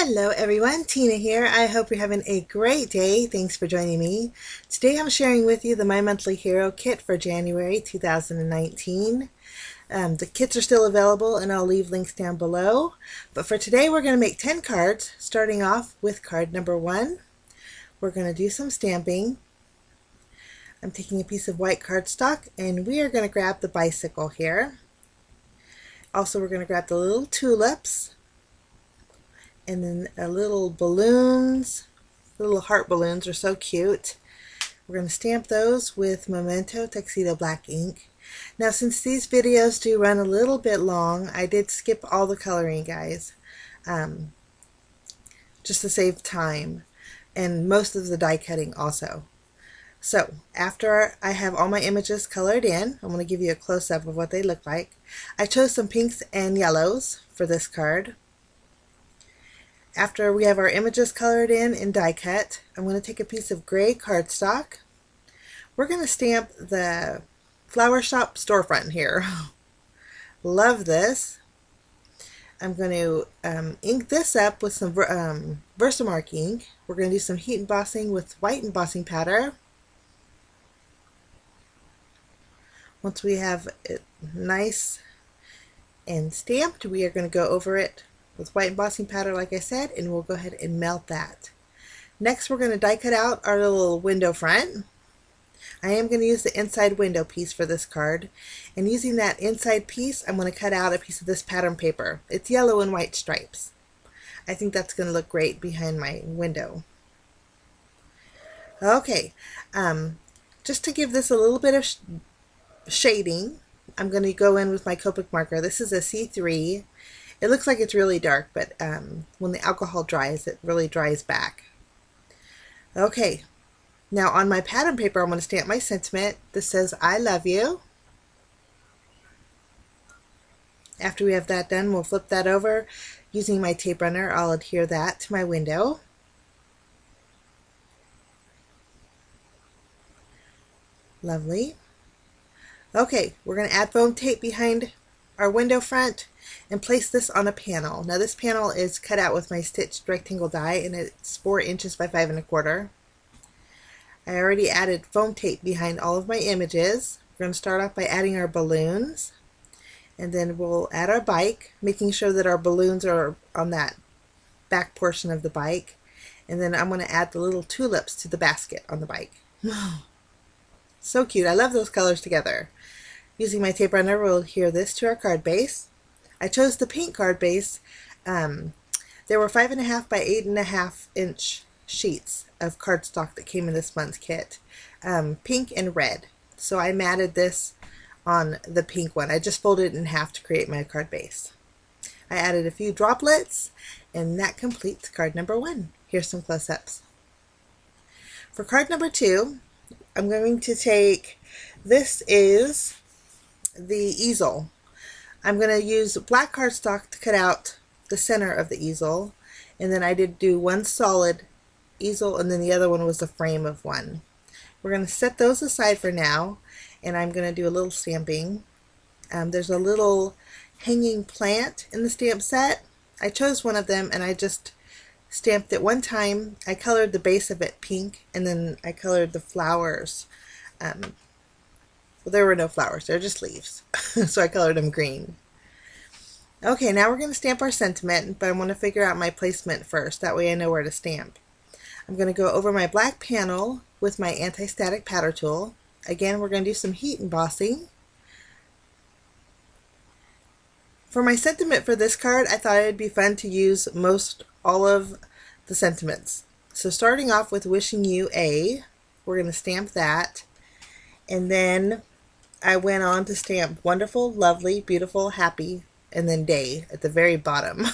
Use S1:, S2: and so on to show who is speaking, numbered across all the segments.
S1: Hello everyone, Tina here. I hope you're having a great day. Thanks for joining me. Today I'm sharing with you the My Monthly Hero kit for January 2019. The kits are still available and I'll leave links down below. But for today we're going to make 10 cards, starting off with card number 1. We're going to do some stamping. I'm taking a piece of white cardstock and we are going to grab the bicycle here. Also we're going to grab the little tulips. And then little balloons, little heart balloons are so cute. We're going to stamp those with Memento Tuxedo Black ink. Now since these videos do run a little bit long, I did skip all the coloring, guys, just to save time, and most of the die cutting also. So after I have all my images colored in, I'm going to give you a close-up of what they look like. I chose some pinks and yellows for this card. After we have our images colored in die cut, I'm going to take a piece of gray cardstock. We're going to stamp the Flower Shop Storefront here. Love this. I'm going to ink this up with some Versamark ink. We're going to do some heat embossing with white embossing powder. Once we have it nice and stamped, we are going to go over it with white embossing powder, like I said, and we'll go ahead and melt that. Next, we're going to die cut out our little window front. I am going to use the inside window piece for this card, and using that inside piece, I'm going to cut out a piece of this pattern paper. It's yellow and white stripes. I think that's going to look great behind my window. Okay, just to give this a little bit of shading, I'm going to go in with my Copic marker. This is a C3. It looks like it's really dark, but when the alcohol dries, it really dries back. Okay, now on my pattern paper, I'm going to stamp my sentiment. This says, "I love you." After we have that done, we'll flip that over. Using my tape runner, I'll adhere that to my window. Lovely. Okay, we're going to add foam tape behind our window front and place this on a panel. Now this panel is cut out with my stitched rectangle die, and it's 4 inches by 5 1/4. I already added foam tape behind all of my images. We're going to start off by adding our balloons, and then we'll add our bike, making sure that our balloons are on that back portion of the bike. And then I'm going to add the little tulips to the basket on the bike. So cute. I love those colors together. Using my tape runner, we'll adhere this to our card base. I chose the pink card base. There were 5.5 by 8.5 inch sheets of cardstock that came in this month's kit, pink and red. So I matted this on the pink one. I just folded it in half to create my card base. I added a few droplets, and that completes card number 1. Here's some close-ups. For card number 2, I'm going to take, this is the easel. I'm going to use black cardstock to cut out the center of the easel, and then I did do one solid easel, and then the other one was the frame of one. We're going to set those aside for now, and I'm going to do a little stamping. There's a little hanging plant in the stamp set. I chose one of them and I just stamped it one time. I colored the base of it pink, and then I colored the flowers. Well, there were no flowers, they're just leaves. So I colored them green. Okay, now we're going to stamp our sentiment, but I want to figure out my placement first. That way I know where to stamp. I'm going to go over my black panel with my anti-static powder tool. Again, we're going to do some heat embossing. For my sentiment for this card, I thought it'd be fun to use all of the sentiments. So starting off with "Wishing You A," we're going to stamp that. And then I went on to stamp "Wonderful, Lovely, Beautiful, Happy," and then "Day" at the very bottom.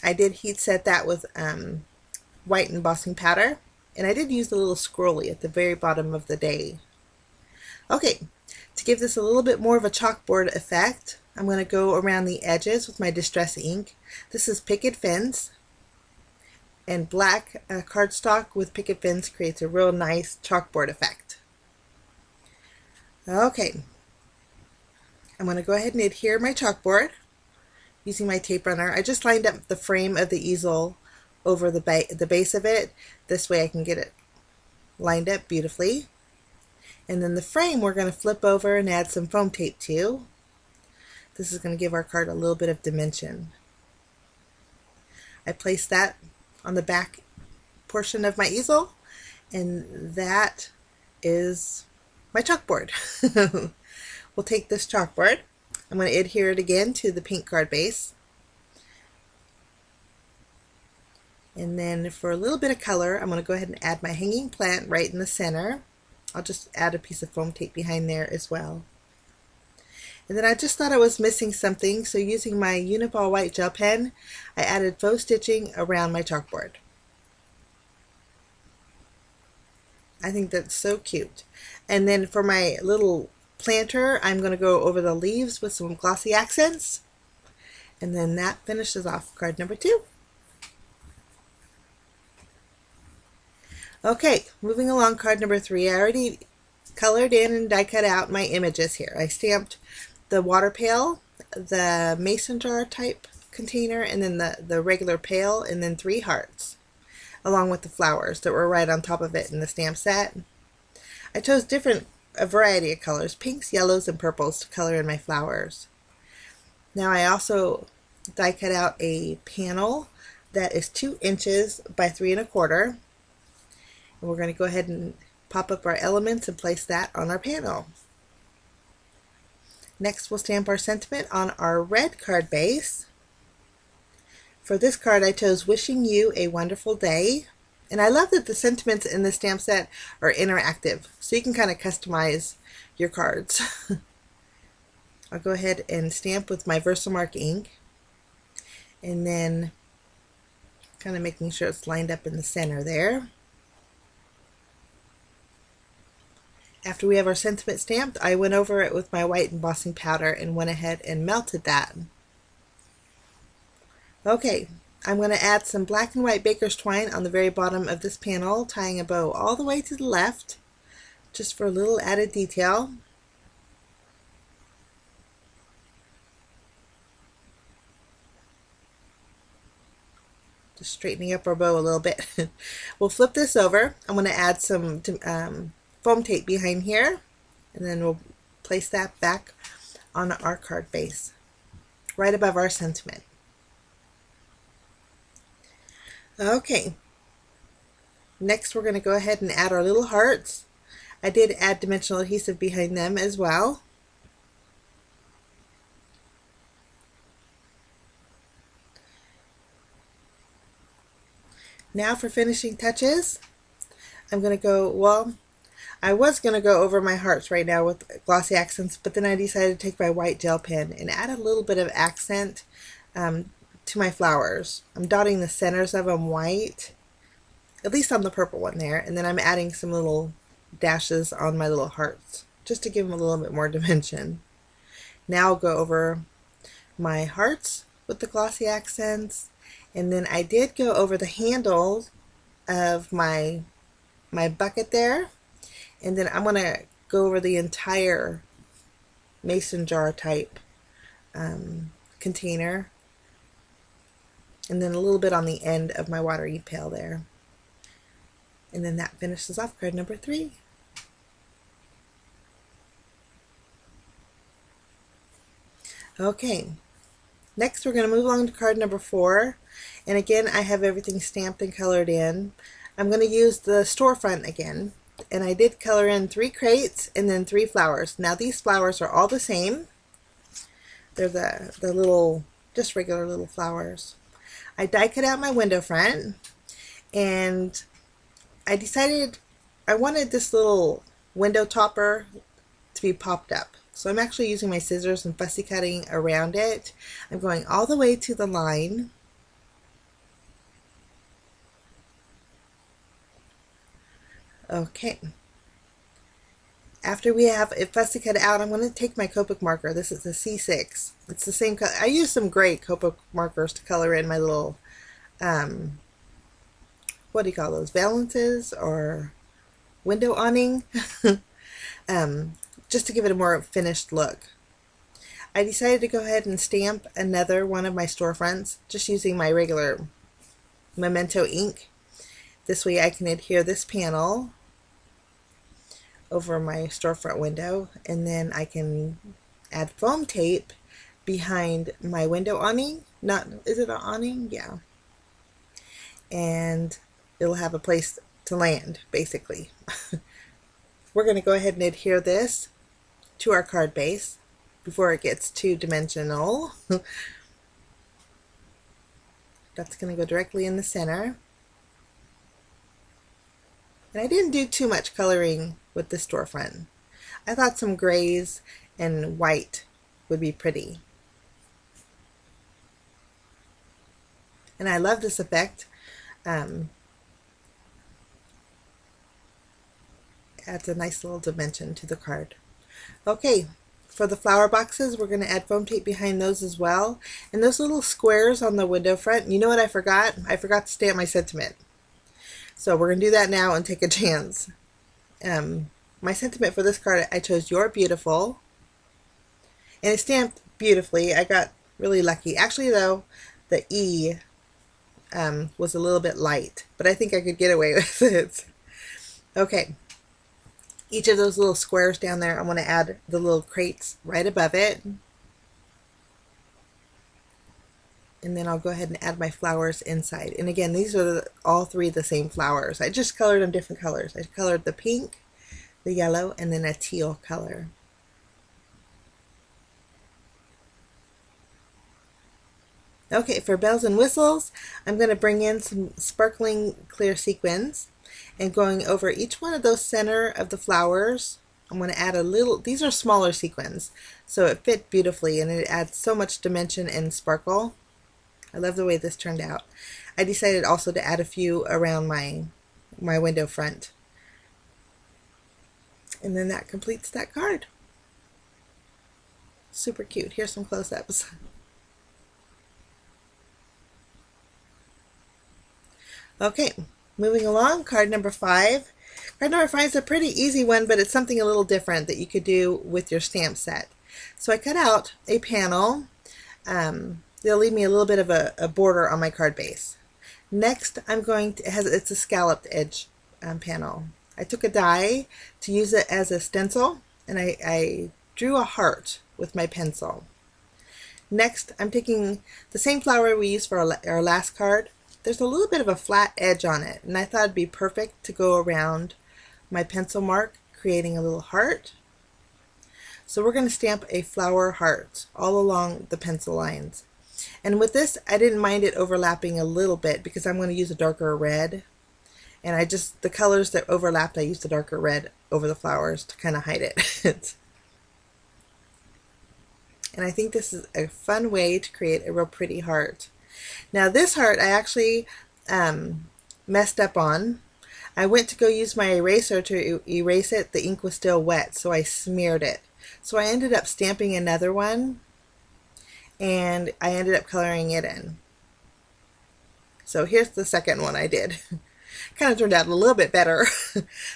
S1: I did heat set that with white embossing powder, and I did use the little scrolly at the very bottom of the "Day." Okay, to give this a little bit more of a chalkboard effect, I'm going to go around the edges with my Distress ink. This is Picket Fence, and black cardstock with picket fins creates a real nice chalkboard effect. Okay, I'm going to go ahead and adhere my chalkboard using my tape runner. I just lined up the frame of the easel over the base of it. This way I can get it lined up beautifully. And then the frame we're going to flip over and add some foam tape to. This is going to give our card a little bit of dimension. I place that on the back portion of my easel, and that is my chalkboard. We'll take this chalkboard. I'm going to adhere it again to the pink card base. And then for a little bit of color, I'm going to go ahead and add my hanging plant right in the center. I'll just add a piece of foam tape behind there as well. And then I just thought I was missing something, so using my Uniball white gel pen, I added faux stitching around my chalkboard. I think that's so cute. And then for my little planter, I'm going to go over the leaves with some glossy accents. And then that finishes off card number 2. Okay, moving along, card number 3. I already colored in and die cut out my images here. I stamped the water pail, the mason jar type container, and then the regular pail, and then 3 hearts, along with the flowers that were right on top of it in the stamp set. I chose a variety of colors, pinks, yellows, and purples to color in my flowers. Now I also die cut out a panel that is 2 inches by 3 1/4. And we're going to go ahead and pop up our elements and place that on our panel. Next, we'll stamp our sentiment on our red card base. For this card, I chose Wishing You a Wonderful Day. And I love that the sentiments in the stamp set are interactive, so you can kind of customize your cards. I'll go ahead and stamp with my Versamark ink, and then kind of making sure it's lined up in the center there. After we have our sentiment stamped, I went over it with my white embossing powder and went ahead and melted that. Okay, I'm going to add some black and white baker's twine on the very bottom of this panel, tying a bow all the way to the left, just for a little added detail. Just straightening up our bow a little bit. We'll flip this over. I'm going to add some foam tape behind here, and then we'll place that back on our card base right above our sentiment. Okay, next we're going to go ahead and add our little hearts. I did add dimensional adhesive behind them as well. Now for finishing touches, I'm going to go, well, I was going to go over my hearts right now with glossy accents, but then I decided to take my white gel pen and add a little bit of accent to my flowers. I'm dotting the centers of them white, at least on the purple one there, and then I'm adding some little dashes on my little hearts, just to give them a little bit more dimension. Now I'll go over my hearts with the glossy accents, and then I did go over the handles of my bucket there. And then I'm going to go over the entire mason jar type container, and then a little bit on the end of my water pail there. And then that finishes off card number 3. Okay, next we're going to move along to card number 4. And again, I have everything stamped and colored in. I'm going to use the Storefront again. And I did color in 3 crates and then 3 flowers. Now these flowers are all the same. They're the little, just regular little flowers. I die cut out my window front, and I decided I wanted this little window topper to be popped up. So I'm actually using my scissors and fussy cutting around it. I'm going all the way to the line. Okay. After we have it fussy cut out, I'm going to take my Copic marker. This is the C6. It's the same color. I used some great Copic markers to color in my little, what do you call those, valances or window awning, just to give it a more finished look. I decided to go ahead and stamp another one of my storefronts just using my regular Memento ink. This way I can adhere this panel over my storefront window, and then I can add foam tape behind my window awning. Is it an awning? Yeah. And it'll have a place to land, basically. We're going to go ahead and adhere this to our card base before it gets two-dimensional. That's going to go directly in the center. And I didn't do too much coloring with the storefront. I thought some grays and white would be pretty. And I love this effect. Adds a nice little dimension to the card. Okay, for the flower boxes, we're going to add foam tape behind those as well. And those little squares on the window front, you know what I forgot? I forgot to stamp my sentiment. So we're going to do that now and take a chance. My sentiment for this card, I chose "You're Beautiful." And it's stamped beautifully. I got really lucky. Actually, though, the E was a little bit light, but I think I could get away with it. Okay. Each of those little squares down there, I want to add the little crates right above it. And then I'll go ahead and add my flowers inside. And again, these are all three the same flowers. I just colored them different colors. I colored the pink, the yellow, and then a teal color. Okay, for bells and whistles, I'm going to bring in some sparkling clear sequins. And going over each one of those center of the flowers, I'm going to add a little, these are smaller sequins, so it fit beautifully and it adds so much dimension and sparkle. I love the way this turned out. I decided also to add a few around my window front. And then that completes that card. Super cute. Here's some close-ups. Okay, moving along, card number 5. Card number 5 is a pretty easy one, but it's something a little different that you could do with your stamp set. So I cut out a panel. They'll leave me a little bit of a border on my card base. Next, I'm going to, it's a scalloped edge panel. I took a die to use it as a stencil, and I drew a heart with my pencil. Next, I'm taking the same flower we used for our last card. There's a little bit of a flat edge on it, and I thought it'd be perfect to go around my pencil mark, creating a little heart. So we're going to stamp a flower heart all along the pencil lines. And with this, I didn't mind it overlapping a little bit because I'm going to use a darker red. And the colors that overlapped, I used the darker red over the flowers to kind of hide it. And I think this is a fun way to create a real pretty heart. Now this heart I actually messed up on. I went to go use my eraser to erase it. The ink was still wet, so I smeared it. So I ended up stamping another one, and I ended up coloring it in. So here's the second one I did. Kind of turned out a little bit better,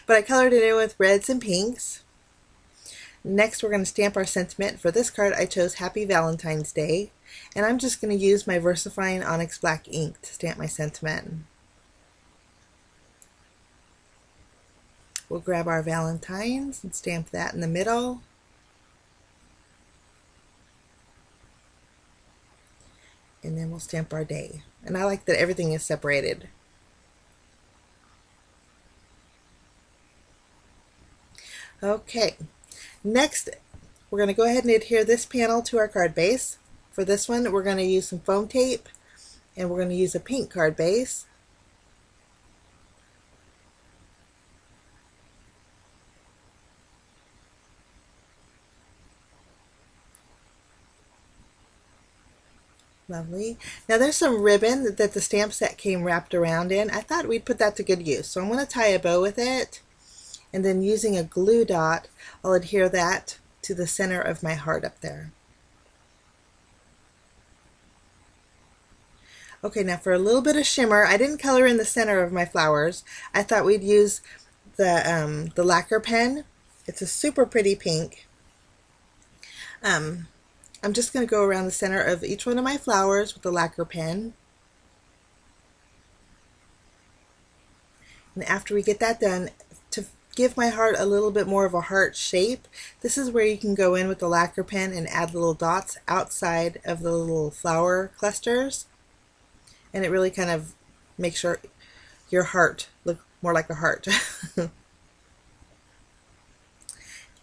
S1: but I colored it in with reds and pinks. Next, we're going to stamp our sentiment. For this card, I chose Happy Valentine's Day, and I'm just going to use my VersaFine Onyx Black ink to stamp my sentiment. We'll grab our Valentines and stamp that in the middle. And then we'll stamp our day. And I like that everything is separated. Okay, next we're going to go ahead and adhere this panel to our card base. For this one, we're going to use some foam tape, and we're going to use a pink card base. Lovely. Now there's some ribbon that the stamp set came wrapped around in. I thought we'd put that to good use, so I'm going to tie a bow with it, and then using a glue dot, I'll adhere that to the center of my heart up there. Okay, now for a little bit of shimmer, I didn't color in the center of my flowers. I thought we'd use the lacquer pen. It's a super pretty pink. I'm just going to go around the center of each one of my flowers with the lacquer pen. And after we get that done, to give my heart a little bit more of a heart shape, this is where you can go in with the lacquer pen and add little dots outside of the little flower clusters. And it really kind of makes your heart look more like a heart.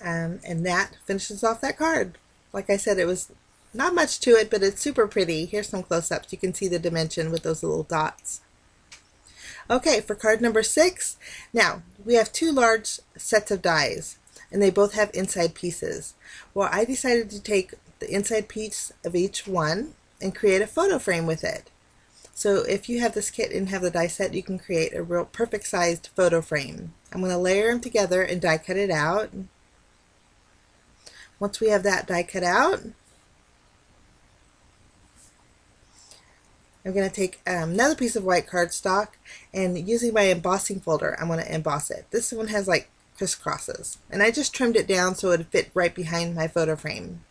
S1: And that finishes off that card. Like I said, it was not much to it, but it's super pretty. Here's some close-ups. You can see the dimension with those little dots. Okay, for card number 6, now we have 2 large sets of dies, and they both have inside pieces. Well, I decided to take the inside piece of each one and create a photo frame with it. So if you have this kit and have the die set, you can create a real perfect sized photo frame. I'm going to layer them together and die cut it out. Once we have that die cut out, I'm going to take another piece of white cardstock, and using my embossing folder, I'm going to emboss it. This one has like crisscrosses, and I just trimmed it down so it would fit right behind my photo frame.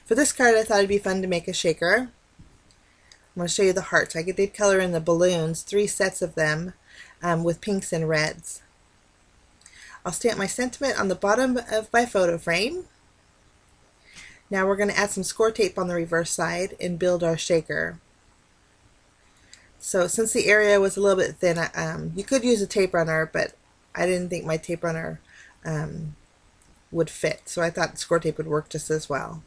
S1: For this card, I thought it'd be fun to make a shaker. I'm going to show you the hearts. I did color in the balloons, 3 sets of them with pinks and reds. I'll stamp my sentiment on the bottom of my photo frame. Now we're going to add some score tape on the reverse side and build our shaker. So since the area was a little bit thin, you could use a tape runner, but I didn't think my tape runner would fit. So I thought score tape would work just as well.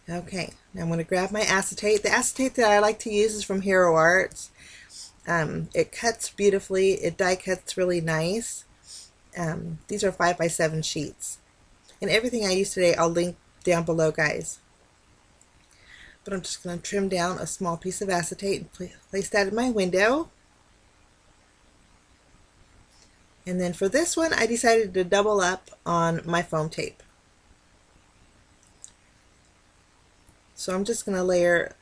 S1: Okay, now I'm going to grab my acetate. The acetate that I like to use is from Hero Arts. It cuts beautifully. It die cuts really nice. These are 5x7 sheets. And everything I use today I'll link down below, guys. But I'm just going to trim down a small piece of acetate and place that in my window. And then for this one, I decided to double up on my foam tape. So I'm just going to layer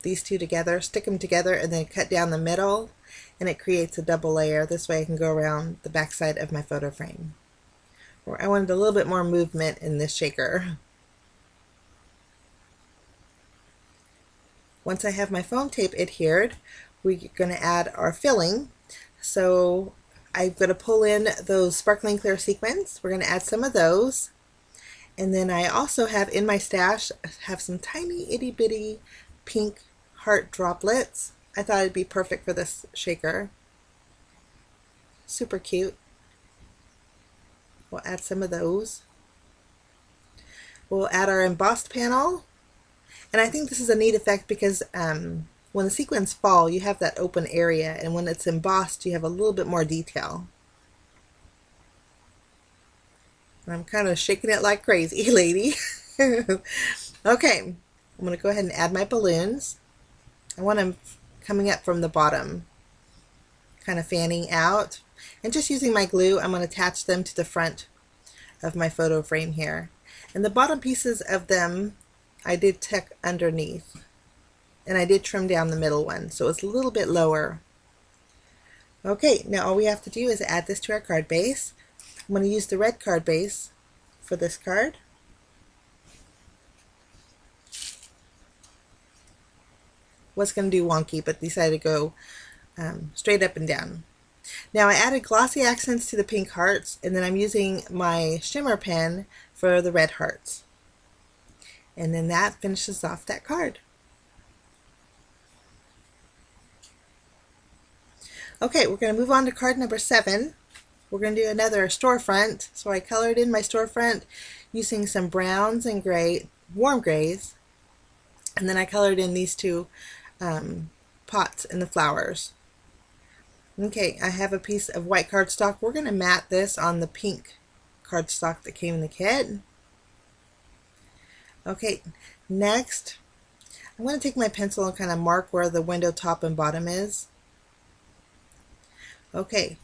S1: these 2 together, stick them together, and then cut down the middle, and it creates a double layer. This way I can go around the back side of my photo frame. I wanted a little bit more movement in this shaker. Once I have my foam tape adhered, we're going to add our filling. So I'm going to pull in those sparkling clear sequins. We're going to add some of those. And then I also have in my stash, some tiny itty bitty pink heart droplets. I thought it'd be perfect for this shaker. Super cute. We'll add some of those. We'll add our embossed panel. And I think this is a neat effect because when the sequins fall, you have that open area, and when it's embossed, you have a little bit more detail. I'm kind of shaking it like crazy, lady. Okay, I'm going to go ahead and add my balloons. I want them coming up from the bottom, kind of fanning out. And just using my glue, I'm going to attach them to the front of my photo frame here. And the bottom pieces of them, I did tuck underneath. And I did trim down the middle one, so it's a little bit lower. Okay, now all we have to do is add this to our card base. I'm going to use the red card base for this card. Was going to do wonky, but decided to go straight up and down. Now I added glossy accents to the pink hearts, and then I'm using my shimmer pen for the red hearts. And then that finishes off that card. Okay, we're going to move on to card number 7. We're going to do another storefront. So I colored in my storefront using some browns and gray, warm grays. And then I colored in these 2 pots and the flowers. Okay, I have a piece of white cardstock. We're going to mat this on the pink cardstock that came in the kit. Okay, next I'm going to take my pencil and kind of mark where the window top and bottom is. Okay,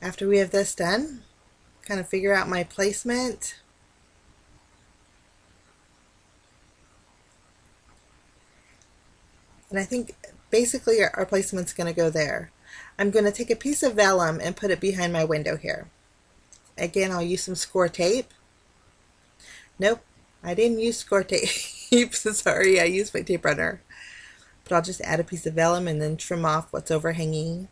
S1: after we have this done, kind of figure out my placement. And I think basically our placement's going to go there. I'm going to take a piece of vellum and put it behind my window here. Again, I'll use some score tape. Nope, I didn't use score tape. Sorry, I used my tape runner. But I'll just add a piece of vellum and then trim off what's overhanging.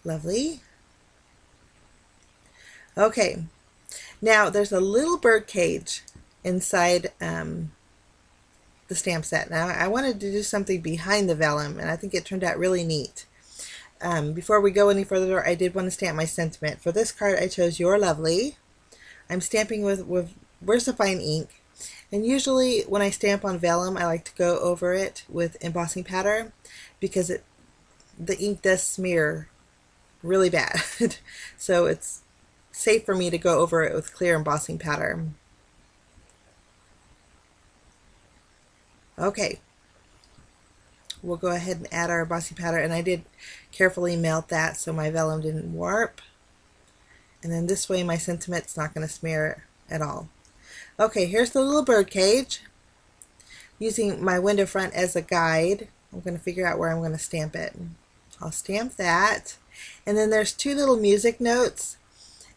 S1: Lovely. Okay, now there's a little bird cage inside the stamp set. Now I wanted to do something behind the vellum, and I think it turned out really neat. Before we go any further, I did want to stamp my sentiment. For this card, I chose You're Lovely. I'm stamping with VersaFine ink, and usually when I stamp on vellum, I like to go over it with embossing powder because the ink does smear really bad. So it's safe for me to go over it with clear embossing powder. Okay, we'll go ahead and add our embossing powder, and I did carefully melt that so my vellum didn't warp. And then this way my sentiment's not going to smear at all. Okay, here's the little bird cage. Using my window front as a guide, I'm going to figure out where I'm going to stamp it. I'll stamp that. And then there's two little music notes,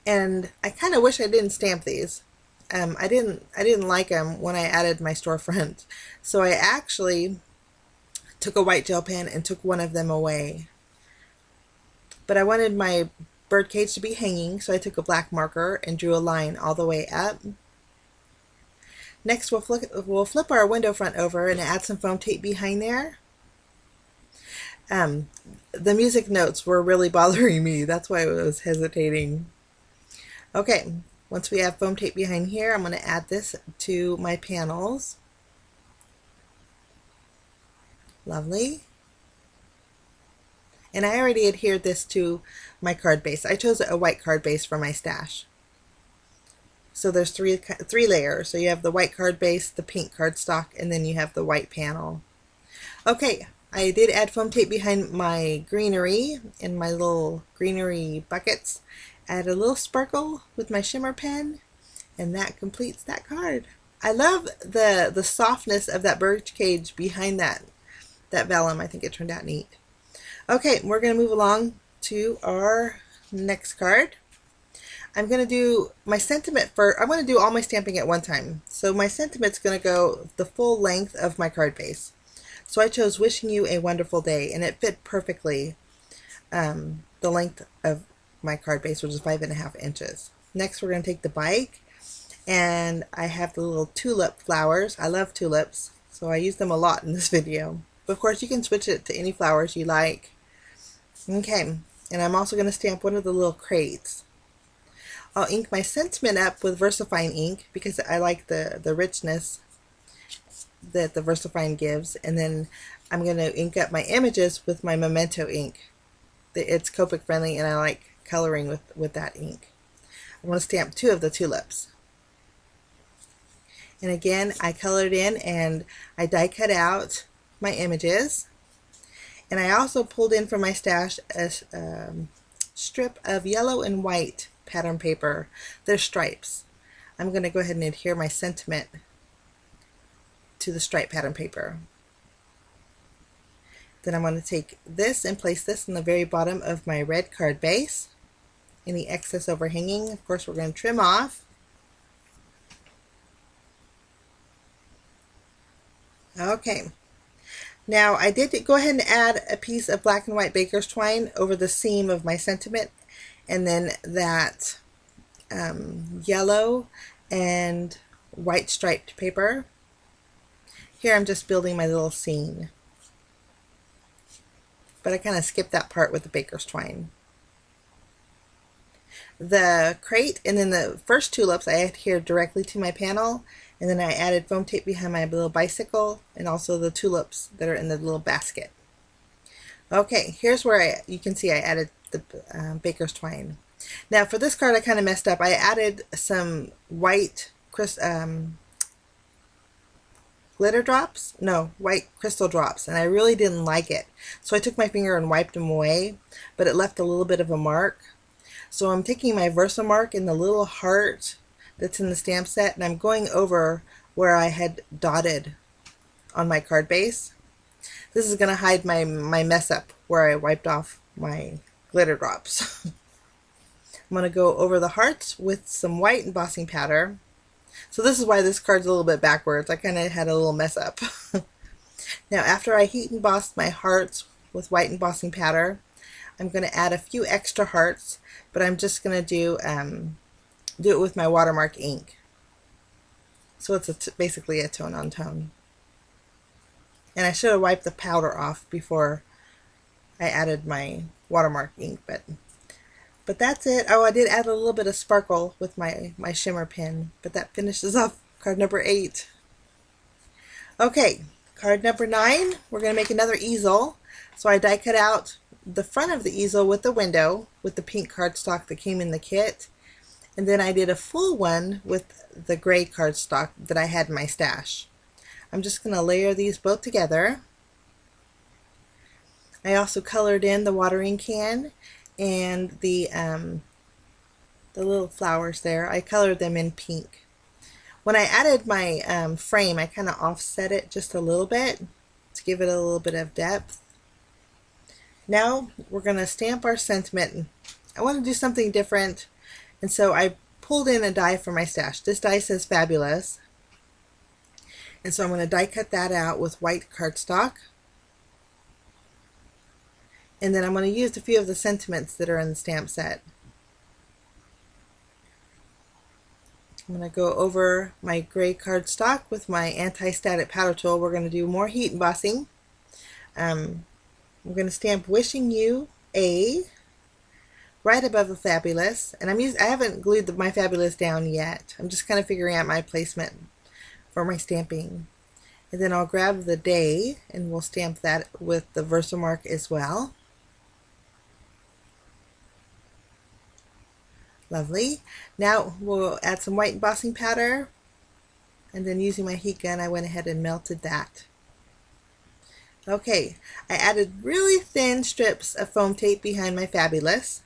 S1: and I kind of wish I didn't stamp these. I didn't like them when I added my storefront, so I actually took a white gel pen and took one of them away. But I wanted my bird cage to be hanging, so I took a black marker and drew a line all the way up. Next, we'll flip our window front over and add some foam tape behind there. The music notes were really bothering me. That's why I was hesitating. Okay, once we have foam tape behind here, I'm going to add this to my panels. Lovely. And I already adhered this to my card base. I chose a white card base for my stash. So there's three layers. So you have the white card base, the pink cardstock, and then you have the white panel. Okay, I did add foam tape behind my greenery in my little greenery buckets. Add a little sparkle with my shimmer pen, and that completes that card. I love the softness of that bird cage behind that vellum. I think it turned out neat. Okay, we're going to move along to our next card. I'm going to do my sentiment first. I'm going to do all my stamping at one time. So my sentiment's going to go the full length of my card base. So I chose Wishing You a Wonderful Day, and it fit perfectly the length of my card base, which is 5.5 inches. Next, we're going to take the bike, and I have the little tulip flowers. I love tulips, so I use them a lot in this video. But of course, you can switch it to any flowers you like. Okay, and I'm also going to stamp one of the little crates. I'll ink my sentiment up with VersaFine ink because I like the richness that the VersaFine gives, and then I'm going to ink up my images with my Memento ink. It's Copic friendly, and I like coloring with that ink. I'm going to stamp two of the tulips. And again, I colored in and I die cut out my images. And I also pulled in from my stash a strip of yellow and white pattern paper. They're stripes. I'm going to go ahead and adhere my sentiment to the stripe pattern paper. Then I'm going to take this and place this in the very bottom of my red card base. Any excess overhanging, of course, we're going to trim off. Okay. Now I did go ahead and add a piece of black and white baker's twine over the seam of my sentiment, and then that yellow and white striped paper. Here I'm just building my little scene, but I kind of skipped that part with the baker's twine. The crate and then the first tulips I adhered directly to my panel, and then I added foam tape behind my little bicycle and also the tulips that are in the little basket. Okay, here's where you can see I added the baker's twine. Now for this card I kind of messed up. I added some white glitter drops, no, white crystal drops, and I really didn't like it. So I took my finger and wiped them away, but it left a little bit of a mark. So I'm taking my Versamark in the little heart that's in the stamp set, and I'm going over where I had dotted on my card base. This is going to hide my mess up where I wiped off my glitter drops. I'm going to go over the hearts with some white embossing powder. So this is why this card's a little bit backwards. I kind of had a little mess up. Now after I heat embossed my hearts with white embossing powder, I'm going to add a few extra hearts, but I'm just going to do it with my watermark ink. So it's basically a tone on tone. And I should have wiped the powder off before I added my watermark ink, but that's it. Oh, I did add a little bit of sparkle with my shimmer pen, but that finishes off card number 8. Okay, card number 9, we're going to make another easel. So I die cut out the front of the easel with the window with the pink cardstock that came in the kit. And then I did a full one with the gray cardstock that I had in my stash. I'm just going to layer these both together. I also colored in the watering can and the little flowers there. I colored them in pink. When I added my frame, I kind of offset it just a little bit to give it a little bit of depth. Now we're going to stamp our sentiment. I want to do something different, and so I pulled in a die from my stash. This die says Fabulous. And so I'm going to die cut that out with white cardstock. And then I'm going to use a few of the sentiments that are in the stamp set. I'm going to go over my gray cardstock with my anti-static powder tool. We're going to do more heat embossing. I'm going to stamp Wishing You A right above the Fabulous. And I haven't glued my Fabulous down yet. I'm just kind of figuring out my placement for my stamping. And then I'll grab the day and we'll stamp that with the Versamark as well. Lovely. Now we'll add some white embossing powder, and then using my heat gun I went ahead and melted that. Okay, I added really thin strips of foam tape behind my Fabulous.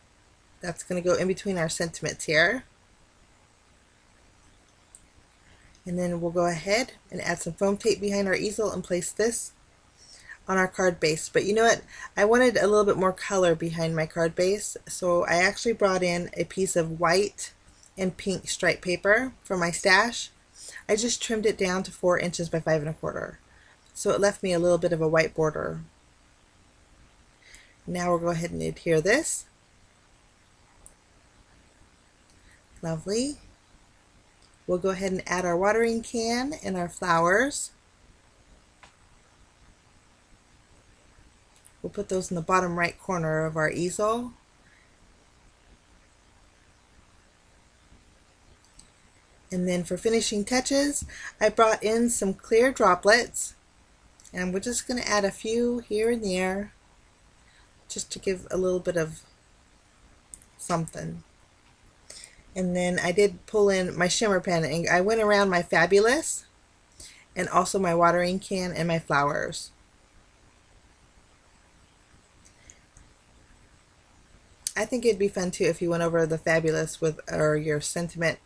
S1: That's going to go in between our sentiments here. And then we'll go ahead and add some foam tape behind our easel and place this on our card base. But you know what? I wanted a little bit more color behind my card base, so I actually brought in a piece of white and pink stripe paper from my stash. I just trimmed it down to 4 inches by 5 1/4. So it left me a little bit of a white border. Now we'll go ahead and adhere this. Lovely. We'll go ahead and add our watering can and our flowers. We'll put those in the bottom right corner of our easel. And then for finishing touches, I brought in some clear droplets, and we're just going to add a few here and there just to give a little bit of something. And then I did pull in my shimmer pen, and I went around my Fabulous and also my watering can and my flowers. I think it'd be fun too if you went over the Fabulous with, or your sentiment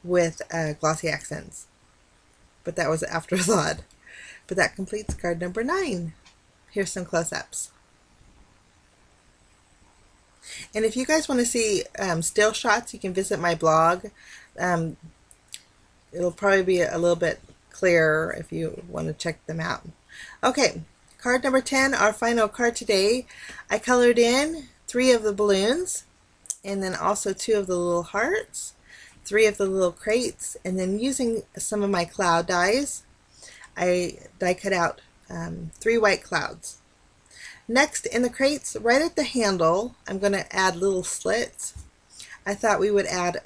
S1: with glossy accents. But that was an afterthought. But that completes card number 9. Here's some close-ups. And if you guys want to see still shots, you can visit my blog. It'll probably be a little bit clearer if you want to check them out. Okay, card number 10, our final card today. I colored in 3 of the balloons, and then also 2 of the little hearts, 3 of the little crates, and then using some of my cloud dies, I die cut out 3 white clouds. Next, in the crates, right at the handle, I'm going to add little slits. I thought we would add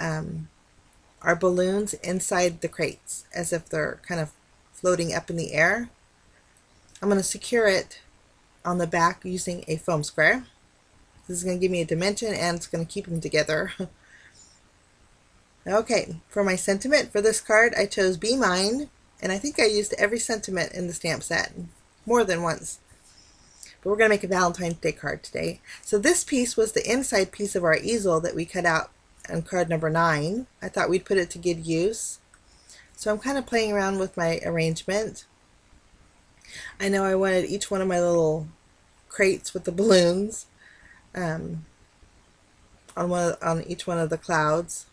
S1: our balloons inside the crates, as if they're kind of floating up in the air. I'm going to secure it on the back using a foam square. This is going to give me a dimension, and it's going to keep them together. Okay, for my sentiment for this card, I chose Be Mine, and I think I used every sentiment in the stamp set, more than once. But we're going to make a Valentine's Day card today. So this piece was the inside piece of our easel that we cut out on card number 9. I thought we'd put it to good use. So I'm kind of playing around with my arrangement. I know I wanted each one of my little crates with the balloons on each one of the clouds.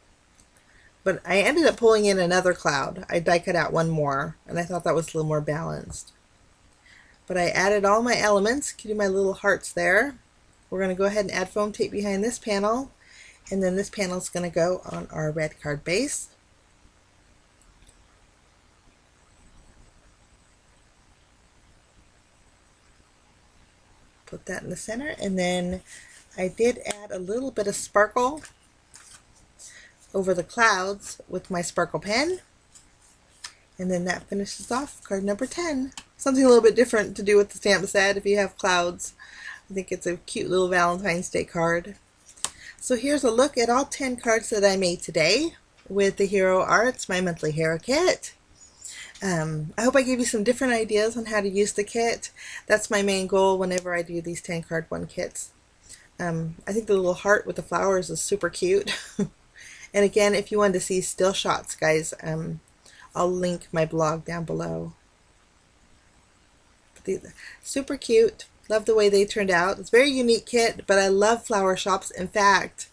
S1: But I ended up pulling in another cloud. I die cut out one more, and I thought that was a little more balanced. But I added all my elements, including my little hearts there. We're going to go ahead and add foam tape behind this panel, and then this panel is going to go on our red card base. Put that in the center, and then I did add a little bit of sparkle over the clouds with my sparkle pen, and then that finishes off card number 10. Something a little bit different to do with the stamp set if you have clouds. I think it's a cute little Valentine's Day card. So here's a look at all 10 cards that I made today with the Hero Arts, my monthly hero kit. I hope I gave you some different ideas on how to use the kit. That's my main goal whenever I do these 10 card one kits. I think the little heart with the flowers is super cute. And again, if you want to see still shots, guys, I'll link my blog down below. Super cute. Love the way they turned out. It's a very unique kit, but I love flower shops. In fact,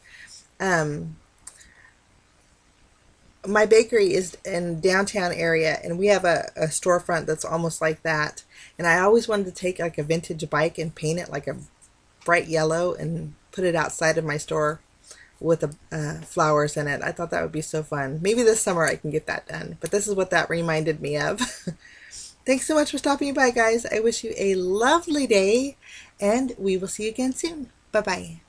S1: my bakery is in downtown area, and we have a storefront that's almost like that. And I always wanted to take like a vintage bike and paint it like a bright yellow and put it outside of my store with the flowers in it. I thought that would be so fun. Maybe this summer I can get that done. But this is what that reminded me of. Thanks so much for stopping by, guys. I wish you a lovely day, and we will see you again soon. Bye-bye.